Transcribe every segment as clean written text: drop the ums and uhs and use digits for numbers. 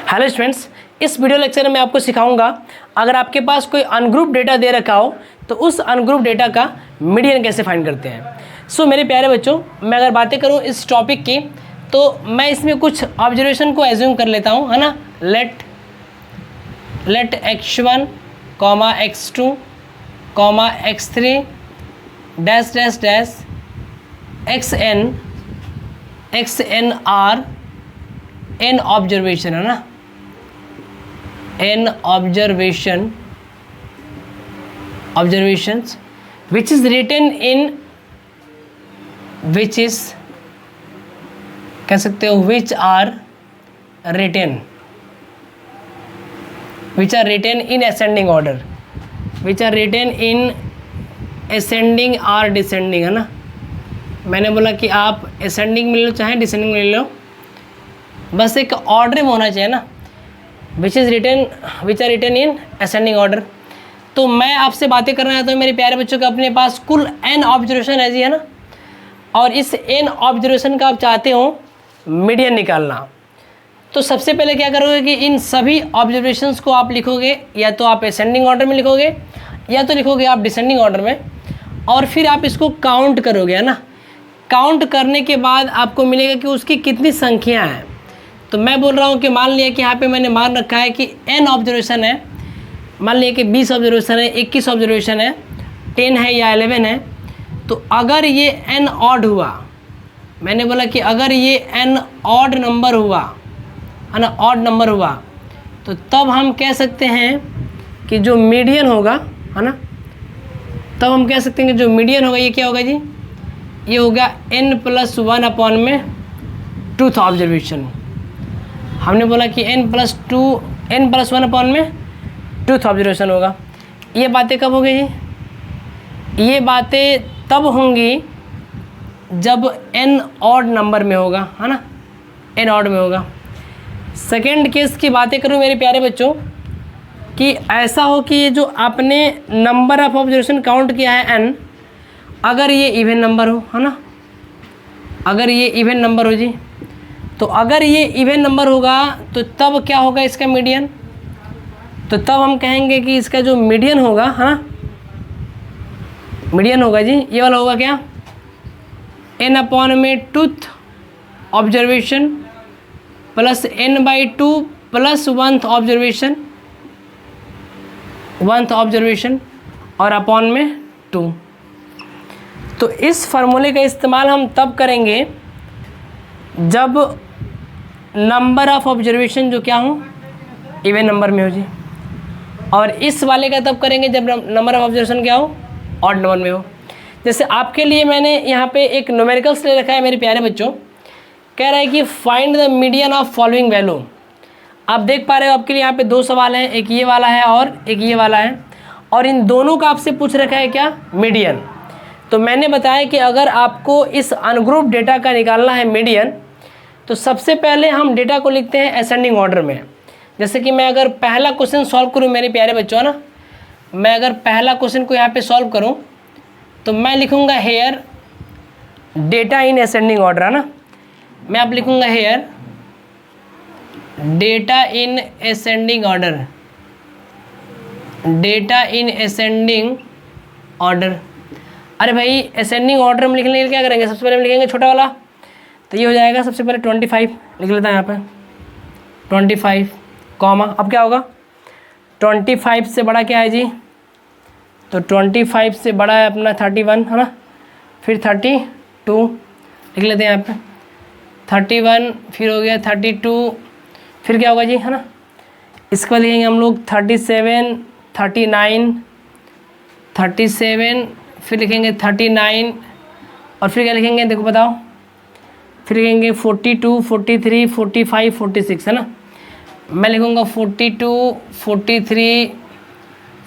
Hello students, इस video lecture में मैं आपको सिखाऊंगा अगर आपके पास कोई अनग्रुप डेटा दे रखा हो तो उस अनग्रुप डेटा का मीडियन कैसे फाइंड करते हैं। सो मेरे प्यारे बच्चों, मैं अगर बातें करूं इस टॉपिक की तो मैं इसमें कुछ ऑब्जर्वेशन को एज्यूम कर लेता हूं, है ना। Let x1, x2, x3 dash dash dash xn are n observation, है ना। n observations which is written in कह सकते हो which are written in ascending order, which are written in ascending or descending, है ना। मैंने बोला कि आप ascending में ले लो चाहे descending में ले लो, बस एक ऑर्डर में होना चाहिए ना। which are written in ascending order। तो मैं आपसे बातें करना चाहता हूँ मेरे प्यारे बच्चों के अपने पास कुल n ऑब्जर्वेशन है जी, है ना। और इस n ऑब्जर्वेशन का आप चाहते हो मीडियन निकालना, तो सबसे पहले क्या करोगे कि इन सभी ऑब्जर्वेशंस को आप लिखोगे, या तो आप असेंडिंग ऑर्डर में लिखोगे या तो लिखोगे आप डिसेंडिंग ऑर्डर में, और फिर आप इसको काउंट करोगे, है ना। काउंट करने के बाद आपको मिलेगा कि उसकी कितनी संख्या है। तो मैं बोल रहा हूँ कि मान लिया कि यहाँ पे मैंने मान रखा है कि n ऑब्जर्वेशन है, मान लिया कि 20 ऑब्जर्वेशन है, 21 ऑब्जर्वेशन है, 10 है या 11 है। तो अगर ये n ऑड हुआ, मैंने बोला कि अगर ये n ऑड नंबर हुआ, है ना, ऑड नंबर हुआ, तो तब हम कह सकते हैं कि जो मीडियन होगा, है ना, तब हम कह सकते हैं कि जो मीडियन होगा ये क्या होगा जी, ये होगा n+1 अपॉन में 2th ऑब्जर्वेशन। हमने बोला कि n+1 अपॉन में 2th ऑब्जर्वेशन होगा। ये बातें कब होगी जी, ये बातें तब होंगी जब n ऑड नंबर में होगा, है ना, n ऑड में होगा। सेकेंड केस की बातें करूँ मेरे प्यारे बच्चों कि ऐसा हो कि ये जो आपने नंबर ऑफ ऑब्जर्वेशन काउंट किया है n, अगर ये इवन नंबर हो, है ना, अगर ये इवन नंबर हो जी, तो अगर ये इवन नंबर होगा तो तब क्या होगा इसका मीडियन। तो तब हम कहेंगे कि इसका जो मीडियन होगा, है ना, मीडियन होगा जी, ये वाला होगा क्या, n अपॉन में 2th observation plus n/2 plus 1th observation और अपॉन में 2। तो इस फार्मूले का इस्तेमाल हम तब करेंगे जब नंबर ऑफ ऑब्जर्वेशन जो क्या हो, इवन नंबर में हो जी, और इस वाले का तब करेंगे जब नंबर ऑफ ऑब्जर्वेशन क्या हो, ऑड नंबर में हो। जैसे आपके लिए मैंने यहाँ पे एक न्यूमेरिकल्स ले रखा है मेरे प्यारे बच्चों, कह रहा है कि find the median of following value. आप देख पा रहे हो आपके लिए यहाँ पे 2 सवाल हैं, एक ये वाला है और एक ये वाला है, और इन दोनों का आपसे पूछ रखा है क्या, मीडियन। तो मैंने बताया कि अगर आपको इस अनग्रुप डेटा का निकालना है मीडियन, तो सबसे पहले हम डेटा को लिखते हैं असेंडिंग ऑर्डर में। जैसे कि मैं अगर पहला क्वेश्चन सॉल्व करूं मेरे प्यारे बच्चों, ना, मैं अगर पहला क्वेश्चन को यहाँ पे सॉल्व करूं तो मैं लिखूंगा here data in ascending order, है ना। मैं अब लिखूंगा here data in ascending order, data in ascending order. अरे भाई, असेंडिंग ऑर्डर में लिखने के लिए क्या करेंगे, सबसे पहले हम लिखेंगे छोटा वाला, तो ये हो जाएगा सबसे पहले 25 लिख लेता है यहाँ पे, 25 कॉमा, अब क्या होगा, 25 से बड़ा क्या है जी, तो 25 से बड़ा है अपना 31, है ना, फिर 32 लिख लेते हैं यहाँ पे, 31 फिर हो गया 32, फिर क्या होगा जी, है ना। इसके बाद लिखेंगे हम लोग 37, 39, 37, फिर लिखेंगे 39, और फिर क्या लिखेंगे देखो बताओ, फिर लिखेंगे 42, 43, 45, 46, है ना। मैं लिखूँगा 42, 43,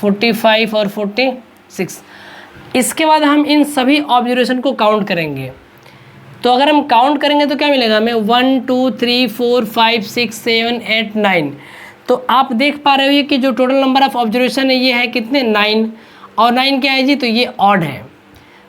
45 और 46। इसके बाद हम इन सभी ऑब्जर्वेशन को काउंट करेंगे। तो अगर हम काउंट करेंगे तो क्या मिलेगा हमें, 1 2 3 4 5 6 7 8 9। तो आप देख पा रहे हो कि जो टोटल नंबर ऑफ ऑब्जर्वेशन है ये है कितने, 9, और 9 क्या है जी, तो ये ऑड है।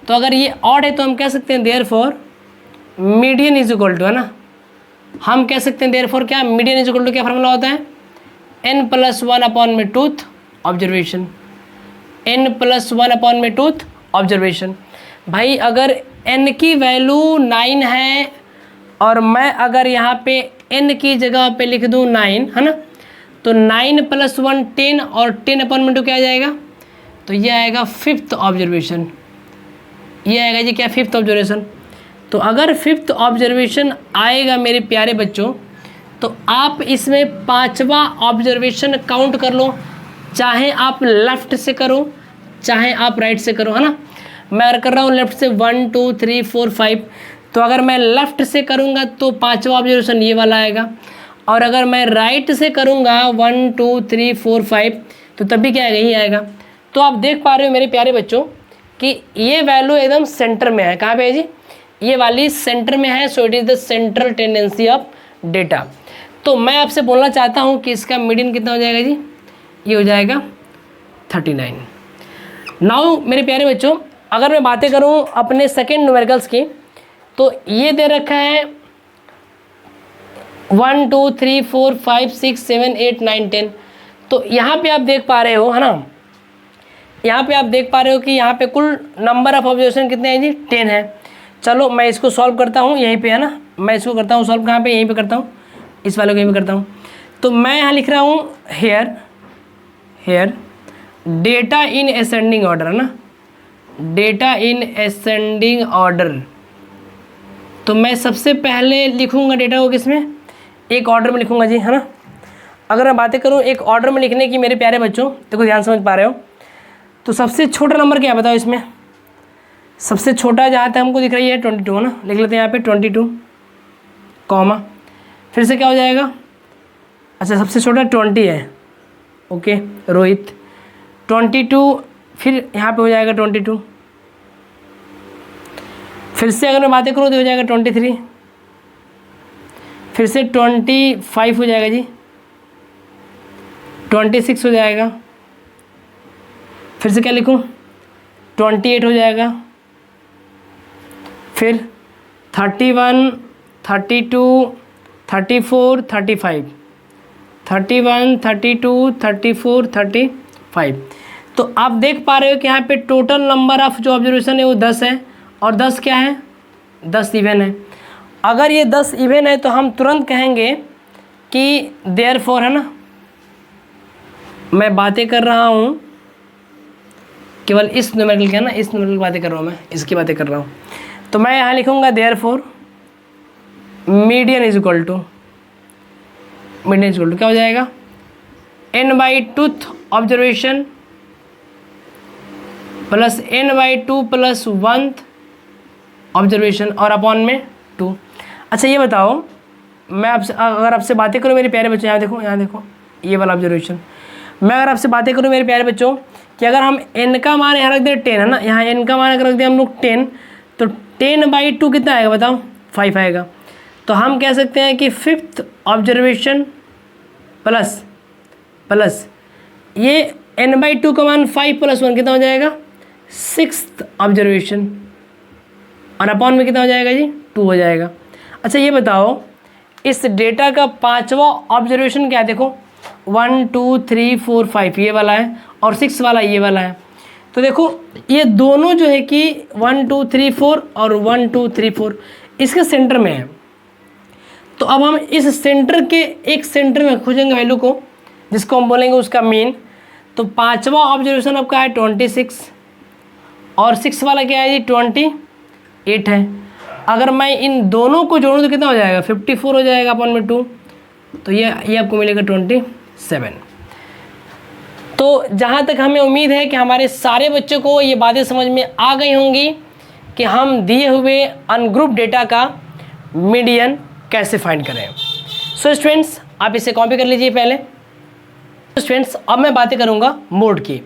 तो अगर ये ऑड है तो हम कह सकते हैं therefore median is equal to, है ना, हम कह सकते हैं देयरफॉर क्या, मीडियन इज इक्वल टू क्या फार्मूला होता है, n+1 tooth observation, n+1 tooth observation. भाई अगर n की वैल्यू 9 है और मैं अगर यहाँ पे n की जगह पे लिख दूँ 9, है ना, तो 9+1 10 और 10/2 क्या आ जाएगा, तो ये आएगा 5th ऑब्जर्वेशन, ये आएगा जी क्या 5th ऑब्जर्वेशन। तो अगर 5th ऑब्जर्वेशन आएगा मेरे प्यारे बच्चों, तो आप इसमें 5वां ऑब्जर्वेशन काउंट कर लो, चाहे आप लेफ़्ट से करो चाहे आप राइट से करो, है ना। मैं अगर कर रहा हूँ लेफ़्ट से 1 2 3 4 5, तो अगर मैं लेफ़्ट से करूँगा तो 5वां ऑब्जर्वेशन ये वाला आएगा, और अगर मैं राइट से करूँगा 1 2 3 4 5 तो तब भी क्या आएगा, यही आएगा। तो आप देख पा रहे हो मेरे प्यारे बच्चों कि ये वैल्यू एकदम सेंटर में है। कहाँ पे है जी, ये वाली सेंटर में है। So it is the central tendency of data. तो मैं आपसे बोलना चाहता हूँ कि इसका मीडियन कितना हो जाएगा जी, ये हो जाएगा 39। नाउ मेरे प्यारे बच्चों अगर मैं बातें करूँ अपने सेकेंड न्यूमेरिकल्स की, तो ये दे रखा है 1 2 3 4 5 6 7 8 9 10। तो यहाँ पे आप देख पा रहे हो, है ना, यहाँ पे आप देख पा रहे हो कि यहाँ पे कुल नंबर ऑफ ऑब्जर्वेशन कितने हैं जी, 10 है। चलो मैं इसको सॉल्व करता हूँ यहीं पे, है ना, मैं इसको करता हूँ सॉल्व, कहाँ पे, यहीं पे करता हूँ, इस वाले को यहीं पे करता हूँ। तो मैं यहाँ लिख रहा हूँ here data in ascending order, है ना, डेटा इन असेंडिंग ऑर्डर। तो मैं सबसे पहले लिखूँगा डेटा को किसमें, एक ऑर्डर में लिखूँगा जी, है ना। अगर मैं बातें करूँ एक ऑर्डर में लिखने की मेरे प्यारे बच्चों, तो कुछ ध्यान समझ पा रहे हो, तो सबसे छोटा नंबर क्या बताओ इसमें, सबसे छोटा जहाँ तक हमको दिख रही है 22, है ना, लिख लेते हैं यहाँ पे 22 कॉमा, फिर से क्या हो जाएगा, अच्छा सबसे छोटा 20 है, ओके रोहित 22, फिर यहाँ पे हो जाएगा 22, फिर से अगर मैं बातें करूँ तो हो जाएगा 23, फिर से 25 हो जाएगा जी, 26 हो जाएगा, फिर से क्या लिखूँ 28 हो जाएगा, फिर 31 32 34 35 31 32 34 35। तो आप देख पा रहे हो कि यहाँ पे टोटल नंबर ऑफ जो ऑब्जर्वेशन है वो 10 है, और 10 क्या है, 10 इवन है। अगर ये 10 इवन है तो हम तुरंत कहेंगे कि देयरफॉर, है ना, मैं बातें कर रहा हूँ केवल इस न्यूमेरिकल क्या ना, इस न्यूमेरिकल की बातें कर रहा हूँ, मैं इसकी बातें कर रहा हूँ। तो मैं यहाँ लिखूँगा therefore median is equal to, median is equal to क्या हो जाएगा, n/2 observation plus n/2 plus 1th observation और अपॉन में 2। अच्छा ये बताओ, मैं आपसे अगर आपसे बातें करूँ मेरे प्यारे बच्चों, यहाँ देखो ये वाला ऑब्जर्वेशन, मैं अगर आपसे बातें करूँ मेरे प्यारे बच्चों कि अगर हम n का मान यहाँ रख दें 10, है ना, यहाँ n का मान अगर रख दें हम लोग 10, तो 10/2 कितना आएगा बताओ, 5 आएगा। तो हम कह सकते हैं कि 5th ऑब्जर्वेशन प्लस ये n/2 का मान 5 + 1 कितना हो जाएगा, 6th ऑब्जर्वेशन, और अपॉन में कितना हो जाएगा जी, 2 हो जाएगा। अच्छा ये बताओ इस डेटा का 5वां ऑब्जर्वेशन क्या है, देखो 1 2 3 4 5 ये वाला है और 6 वाला ये वाला है। तो देखो ये दोनों जो है कि 1 2 3 4 और 1 2 3 4 इसके सेंटर में है। तो अब हम इस सेंटर के एक सेंटर में खोजेंगे वैल्यू को, जिसको हम बोलेंगे उसका मीन। तो 5वां ऑब्जर्वेशन आपका है 26 और 6 वाला क्या है जी 28 है। अगर मैं इन दोनों को जोड़ूँ तो कितना हो जाएगा, 54 हो जाएगा अपॉन में 2, तो ये आपको मिलेगा 27। तो जहाँ तक हमें उम्मीद है कि हमारे सारे बच्चों को ये बातें समझ में आ गई होंगी कि हम दिए हुए अनग्रुप डेटा का मीडियन कैसे फाइंड करें। सो स्टूडेंट्स आप इसे कॉपी कर लीजिए पहले। स्टूडेंट्स अब मैं बातें करूँगा मोड की।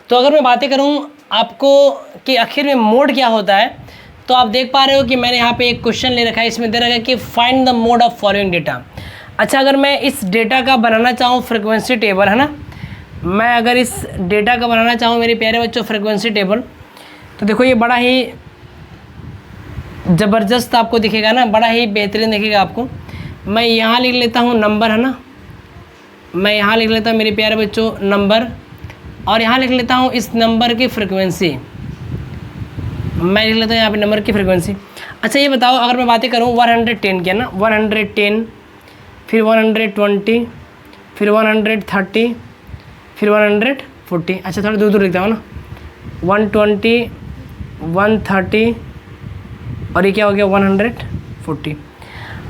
तो अगर मैं बातें करूँ आपको कि आखिर में मोड क्या होता है, तो आप देख पा रहे हो कि मैंने यहाँ पे एक क्वेश्चन ले रखा है, इसमें दे रखा है कि find the mode of following data. अच्छा अगर मैं इस डेटा का बनाना चाहूँ फ्रिक्वेंसी टेबल, है ना, मैं अगर इस डेटा का बनाना चाहूँ मेरे प्यारे बच्चों फ्रिक्वेंसी टेबल, तो देखो ये बड़ा ही ज़बरदस्त आपको दिखेगा ना, बड़ा ही बेहतरीन दिखेगा आपको। मैं यहाँ लिख लेता हूँ नंबर, है ना, मैं यहाँ लिख लेता हूँ मेरे प्यारे बच्चों नंबर, और यहाँ लिख लेता हूँ इस नंबर की फ्रिक्वेंसी, मैं लिख लेता हूँ यहाँ पे नंबर की फ्रिक्वेंसी। अच्छा ये बताओ, अगर मैं बातें करूँ 110 की, है ना, 110, फिर 120, फिर 130, फिर 140, अच्छा थोड़ा दूर दूर लिखता हूँ ना, 120, 130 और ये क्या हो गया 140।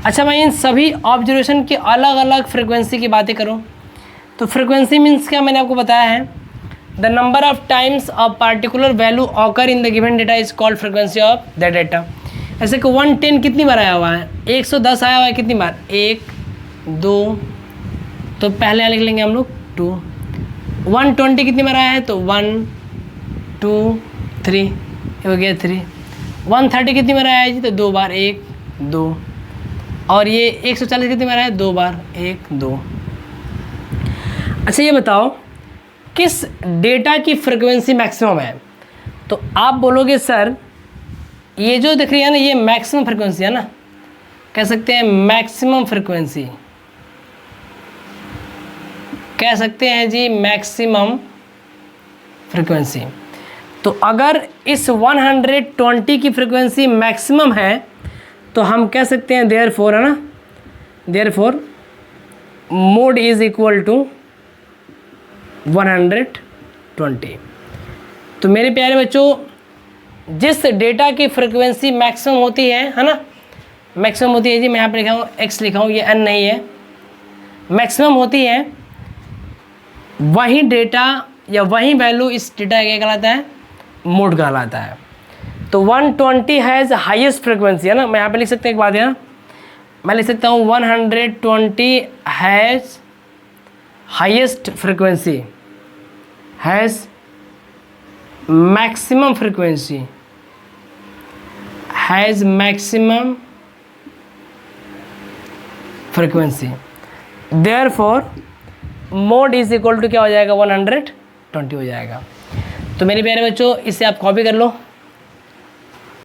अच्छा मैं इन सभी ऑब्जर्वेशन की अलग अलग फ्रिक्वेंसी की बातें करूं तो फ्रिक्वेंसी मीन्स क्या, मैंने आपको बताया है the number of times of particular value occur in the given data is called frequency of that data. ऐसे कि 110 कितनी बार आया हुआ है, 110 आया हुआ है कितनी बार, 1 2, तो पहले लिख लेंगे हम लोग 2। 120 कितनी बार आया है, तो 1 2 3 हो गया 3। 130 कितनी बार आया है जी, तो 2 बार, 1 2, और ये 140 कितनी बार आया है, 2 बार, 1 2। अच्छा ये बताओ किस डेटा की फ्रिक्वेंसी मैक्सिमम है, तो आप बोलोगे सर ये जो दिख रही है ना ये मैक्सिमम फ्रिक्वेंसी है ना, कह सकते हैं मैक्सिमम फ्रिक्वेंसी, कह सकते हैं जी मैक्सिमम फ्रिक्वेंसी। तो अगर इस 120 की फ्रिक्वेंसी मैक्सिमम है तो हम कह सकते हैं देयरफॉर, है ना, therefore mode is equal to 120। तो मेरे प्यारे बच्चों जिस डेटा की फ्रिक्वेंसी मैक्सिमम होती है ना, मैक्सिमम होती है जी, मैं यहाँ पर लिखा हूँ x लिखा हूँ, ये n नहीं है, मैक्सिमम होती है, वही डेटा या वही वैल्यू इस डेटा क्या कहलाता है, मोड कहलाता है। तो 120 हैज़ हाईएस्ट फ्रिक्वेंसी, है ना, मैं यहाँ पे लिख सकते हैं एक बात है ना, मैं लिख सकता हूँ 120 has highest frequency, has maximum frequency, has maximum frequency, therefore mode is equal to क्या हो जाएगा, 120 हो जाएगा। तो मेरे प्यारे बच्चों इसे आप कॉपी कर लो।